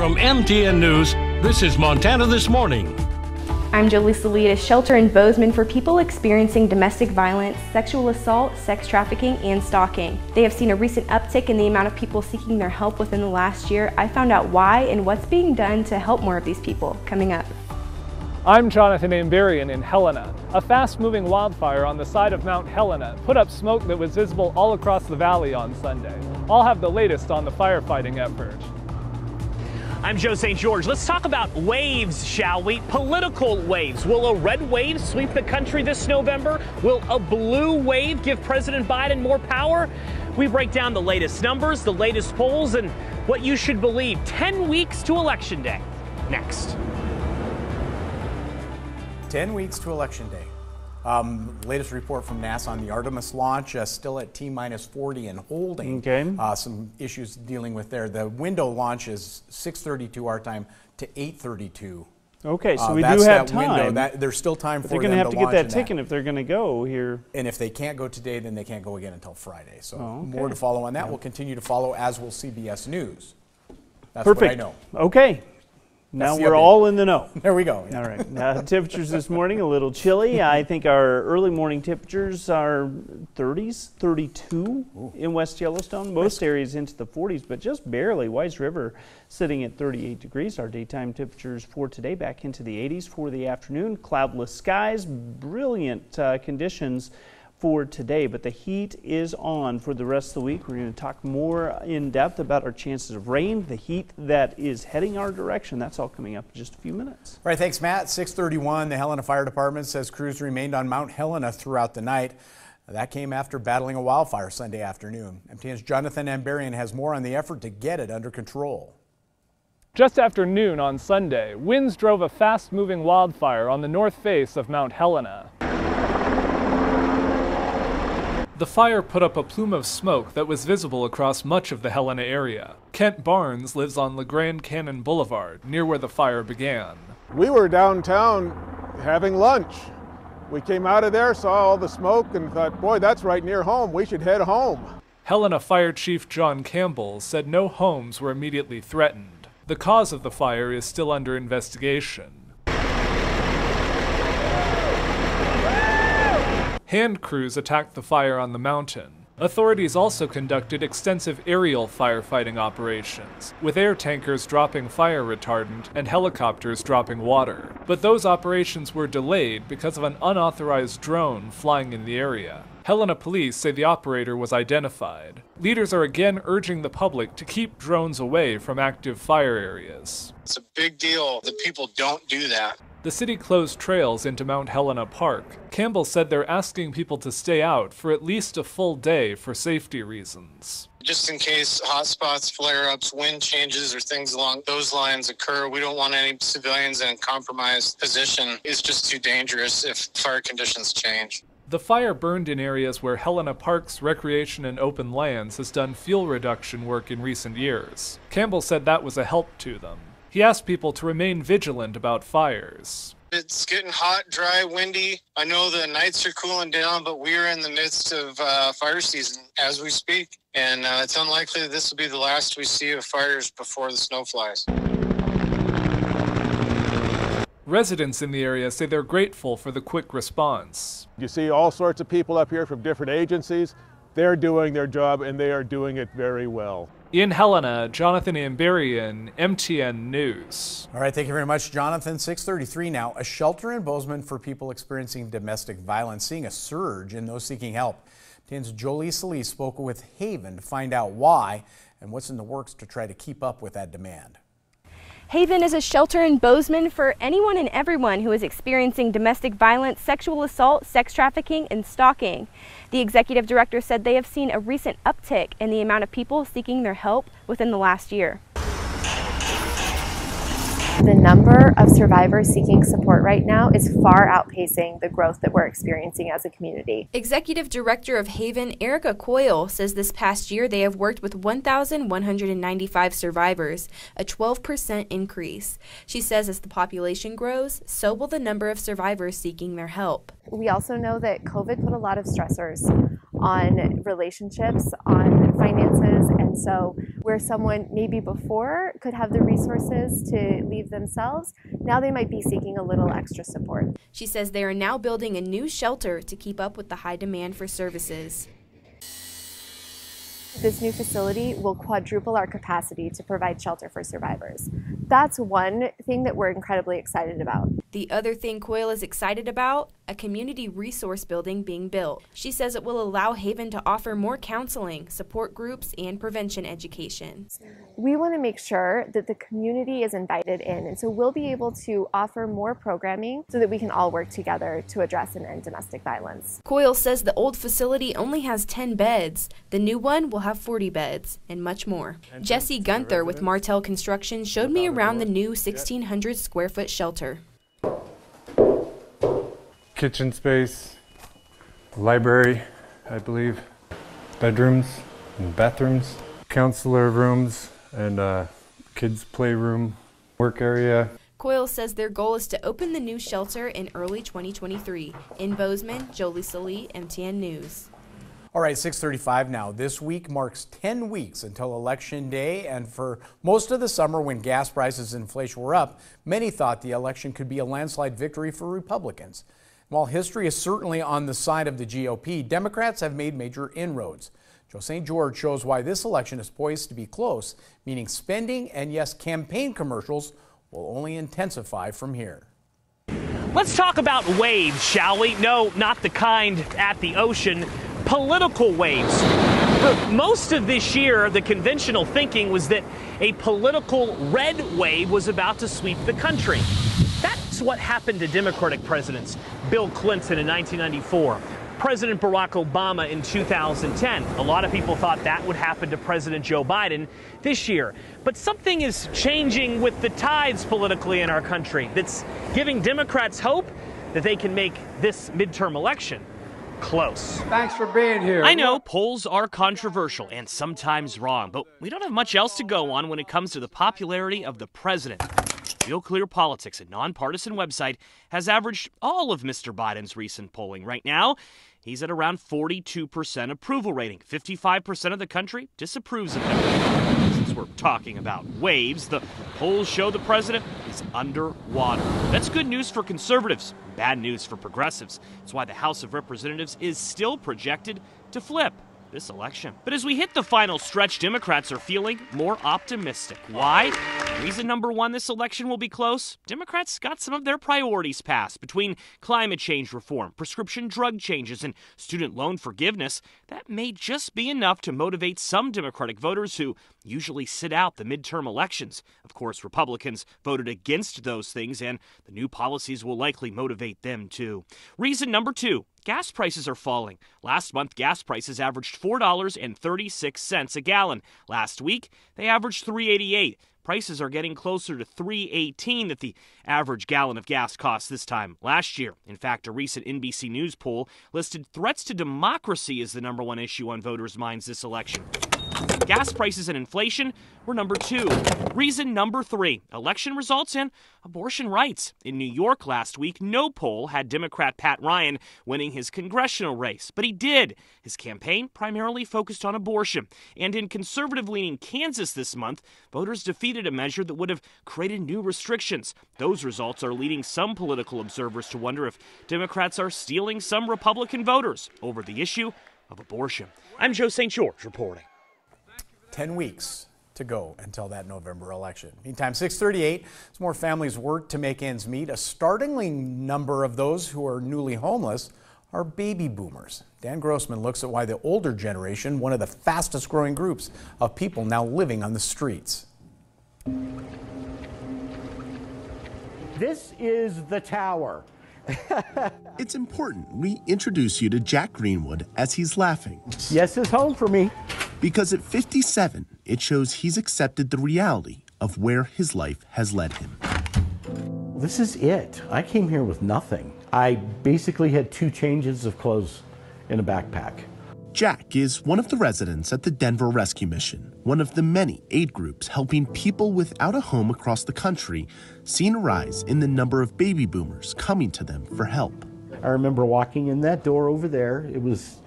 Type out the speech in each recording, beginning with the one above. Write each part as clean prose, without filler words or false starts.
From MTN News, this is Montana This Morning. I'm Jolie Salid, a shelter in Bozeman for people experiencing domestic violence, sexual assault, sex trafficking, and stalking. They have seen a recent uptick in the amount of people seeking their help within the last year. I found out why and what's being done to help more of these people. Coming up. I'm Jonathan Amberian in Helena. A fast-moving wildfire on the side of Mount Helena put up smoke that was visible all across the valley on Sunday. I'll have the latest on the firefighting effort. I'm Joe St. George. Let's talk about waves, shall we? Political waves. Will a red wave sweep the country this November? Will a blue wave give President Biden more power? We break down the latest numbers, the latest polls, and what you should believe. 10 weeks to Election Day. Next. 10 weeks to Election Day. Latest report from NASA on the Artemis launch, still at T-minus 40 and holding. Okay. Some issues dealing with there. The window launch is 6:32 our time to 8:32. Okay, so we do have time. There's still time for them to launch. They're going to have to get that ticket if they're going to go here. And if they can't go today, then they can't go again until Friday. So more to follow on that. We'll continue to follow, as will CBS News. That's Perfect. what I know. Okay. Now we're all in the know. There we go. Yeah. All right. Now, temperatures this morning a little chilly. I think our early morning temperatures are 30s, 32 in West Yellowstone. Most areas into the 40s, but just barely. Wise River sitting at 38 degrees. Our daytime temperatures for today back into the 80s for the afternoon. Cloudless skies, brilliant conditions for today, but the heat is on for the rest of the week. We're going to talk more in depth about our chances of rain, the heat that is heading our direction. That's all coming up in just a few minutes. All right, thanks, Matt. 6:31, the Helena Fire Department says crews remained on Mount Helena throughout the night. That came after battling a wildfire Sunday afternoon. MTN's Jonathan Amberian has more on the effort to get it under control. Just after noon on Sunday, winds drove a fast-moving wildfire on the north face of Mount Helena. The fire put up a plume of smoke that was visible across much of the Helena area. Kent Barnes lives on La Grande Canyon Boulevard, near where the fire began. We were downtown having lunch. We came out of there, saw all the smoke, and thought, boy, that's right near home. We should head home. Helena Fire Chief John Campbell said no homes were immediately threatened. The cause of the fire is still under investigation. Hand crews attacked the fire on the mountain. Authorities also conducted extensive aerial firefighting operations, with air tankers dropping fire retardant and helicopters dropping water. But those operations were delayed because of an unauthorized drone flying in the area. Helena police say the operator was identified. Leaders are again urging the public to keep drones away from active fire areas. It's a big deal that people don't do that. The city closed trails into Mount Helena Park. Campbell said they're asking people to stay out for at least a full day for safety reasons. Just in case hotspots, flare-ups, wind changes, or things along those lines occur, we don't want any civilians in a compromised position. It's just too dangerous if fire conditions change. The fire burned in areas where Helena Parks Recreation and Open Lands has done fuel reduction work in recent years. Campbell said that was a help to them. He asked people to remain vigilant about fires. It's getting hot, dry, windy. I know the nights are cooling down, but we're in the midst of fire season as we speak. And it's unlikely that this will be the last we see of fires before the snow flies. Residents in the area say they're grateful for the quick response. You see all sorts of people up here from different agencies. They're doing their job, and they are doing it very well. In Helena, Jonathan Amberian, MTN News. All right, thank you very much, Jonathan. 6:33 now. A shelter in Bozeman for people experiencing domestic violence, seeing a surge in those seeking help. MTN's Jolie Salid spoke with Haven to find out why and what's in the works to try to keep up with that demand. Haven is a shelter in Bozeman for anyone and everyone who is experiencing domestic violence, sexual assault, sex trafficking, and stalking. The executive director said they have seen a recent uptick in the amount of people seeking their help within the last year. The number of survivors seeking support right now is far outpacing the growth that we're experiencing as a community. Executive Director of Haven, Erica Coyle, says this past year they have worked with 1,195 survivors, a 12% increase. She says as the population grows, so will the number of survivors seeking their help. We also know that COVID put a lot of stressors on relationships, on finances, and And so where someone maybe before could have the resources to leave themselves, now they might be seeking a little extra support. She says they are now building a new shelter to keep up with the high demand for services. This new facility will quadruple our capacity to provide shelter for survivors. That's one thing that we're incredibly excited about. The other thing Coyle is excited about, a community resource building being built. She says it will allow Haven to offer more counseling, support groups, and prevention education. We want to make sure that the community is invited in, and so we'll be able to offer more programming so that we can all work together to address and end domestic violence. Coyle says the old facility only has 10 beds. The new one will have 40 beds, and much more. Jesse Gunther with Martel Construction showed me around the new 1,600 square foot shelter. Kitchen space, library, I believe, bedrooms and bathrooms, counselor rooms, and kids' playroom, work area. Coyle says their goal is to open the new shelter in early 2023. In Bozeman, Jolie Salee, MTN News. All right, 6:35 now. This week marks 10 weeks until Election Day, and for most of the summer when gas prices and inflation were up, many thought the election could be a landslide victory for Republicans. While history is certainly on the side of the GOP, Democrats have made major inroads. Joe St. George shows why this election is poised to be close, meaning spending and, yes, campaign commercials will only intensify from here. Let's talk about waves, shall we? No, not the kind at the ocean. Political waves. For most of this year, the conventional thinking was that a political red wave was about to sweep the country. That's what happened to Democratic presidents. Bill Clinton in 1994, President Barack Obama in 2010. A lot of people thought that would happen to President Joe Biden this year. But something is changing with the tides politically in our country that's giving Democrats hope that they can make this midterm election close. Thanks for being here. I know polls are controversial and sometimes wrong, but we don't have much else to go on when it comes to the popularity of the president. Real Clear Politics, a nonpartisan website, has averaged all of Mr. Biden's recent polling. Right now, he's at around 42% approval rating. 55% of the country disapproves of him. Since we're talking about waves, the polls show the president is underwater. That's good news for conservatives, bad news for progressives. That's why the House of Representatives is still projected to flip this election. But as we hit the final stretch, Democrats are feeling more optimistic. Why? Reason number one, this election will be close. Democrats got some of their priorities passed. Between climate change reform, prescription drug changes, and student loan forgiveness, that may just be enough to motivate some Democratic voters who usually sit out the midterm elections. Of course, Republicans voted against those things, and the new policies will likely motivate them too. Reason number two, gas prices are falling. Last month, gas prices averaged $4.36 a gallon. Last week, they averaged $3.88. Prices are getting closer to $3.18 that the average gallon of gas cost this time last year. In fact, a recent NBC News poll listed threats to democracy as the number one issue on voters' minds this election. Gas prices and inflation were number two. Reason number three, election results and abortion rights. In New York last week, no poll had Democrat Pat Ryan winning his congressional race, but he did. His campaign primarily focused on abortion. And in conservative-leaning Kansas this month, voters defeated a measure that would have created new restrictions. Those results are leading some political observers to wonder if Democrats are stealing some Republican voters over the issue of abortion. I'm Joe St. George reporting. 10 weeks to go until that November election. Meantime, 6:38, as more families work to make ends meet, a startling number of those who are newly homeless are baby boomers. Dan Grossman looks at why the older generation, one of the fastest growing groups of people now living on the streets. This is the tower. It's important we introduce you to Jack Greenwood as he's laughing. Yes is home for me. Because at 57, it shows he's accepted the reality of where his life has led him. This is it. I came here with nothing. I basically had 2 changes of clothes in a backpack. Jack is one of the residents at the Denver Rescue Mission, one of the many aid groups helping people without a home across the country, seeing a rise in the number of baby boomers coming to them for help. I remember walking in that door over there. It was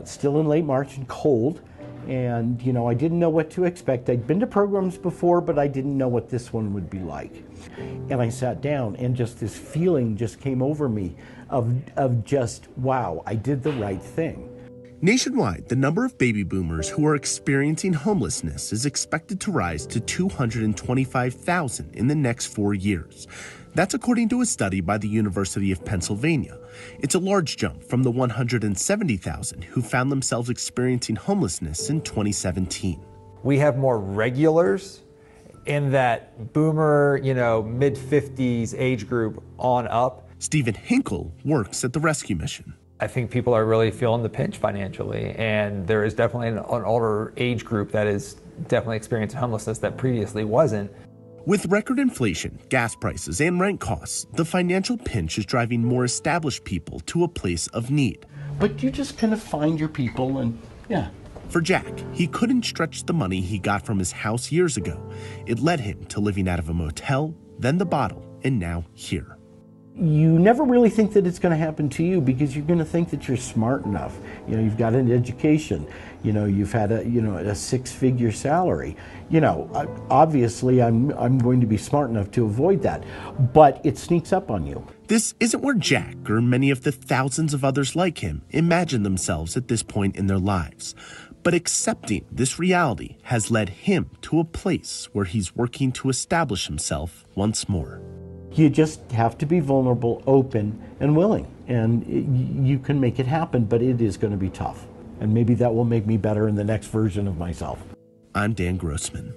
still in late March and cold, And, you know, I didn't know what to expect. I'd been to programs before, but I didn't know what this one would be like. And I sat down and just this feeling just came over me of just, wow, I did the right thing. Nationwide, the number of baby boomers who are experiencing homelessness is expected to rise to 225,000 in the next 4 years. That's according to a study by the University of Pennsylvania. It's a large jump from the 170,000 who found themselves experiencing homelessness in 2017. We have more regulars in that boomer, mid-50s age group on up. Stephen Hinkle works at the rescue mission. I think people are really feeling the pinch financially, and there is definitely an older age group that is definitely experiencing homelessness that previously wasn't. With record inflation, gas prices, and rent costs, the financial pinch is driving more established people to a place of need. But you just kind of find your people and, yeah. For Jack, he couldn't stretch the money he got from his house years ago. It led him to living out of a motel, then the bottle, and now here. You never really think that it's going to happen to you because you're going to think that you're smart enough. You know, you've got an education. You know, you've had a six-figure salary. You know, obviously I'm going to be smart enough to avoid that, but it sneaks up on you. This isn't where Jack or many of the thousands of others like him imagine themselves at this point in their lives. But accepting this reality has led him to a place where he's working to establish himself once more. You just have to be vulnerable, open, and willing. And you can make it happen, but it is going to be tough. And maybe that will make me better in the next version of myself. I'm Dan Grossman.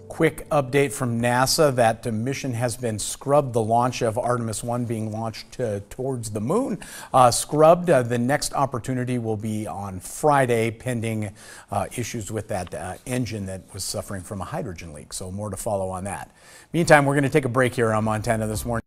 Quick update from NASA that mission has been scrubbed. The launch of Artemis 1 being launched towards the moon. Scrubbed. The next opportunity will be on Friday, pending issues with that engine that was suffering from a hydrogen leak. So more to follow on that. Meantime, we're going to take a break here on Montana This Morning.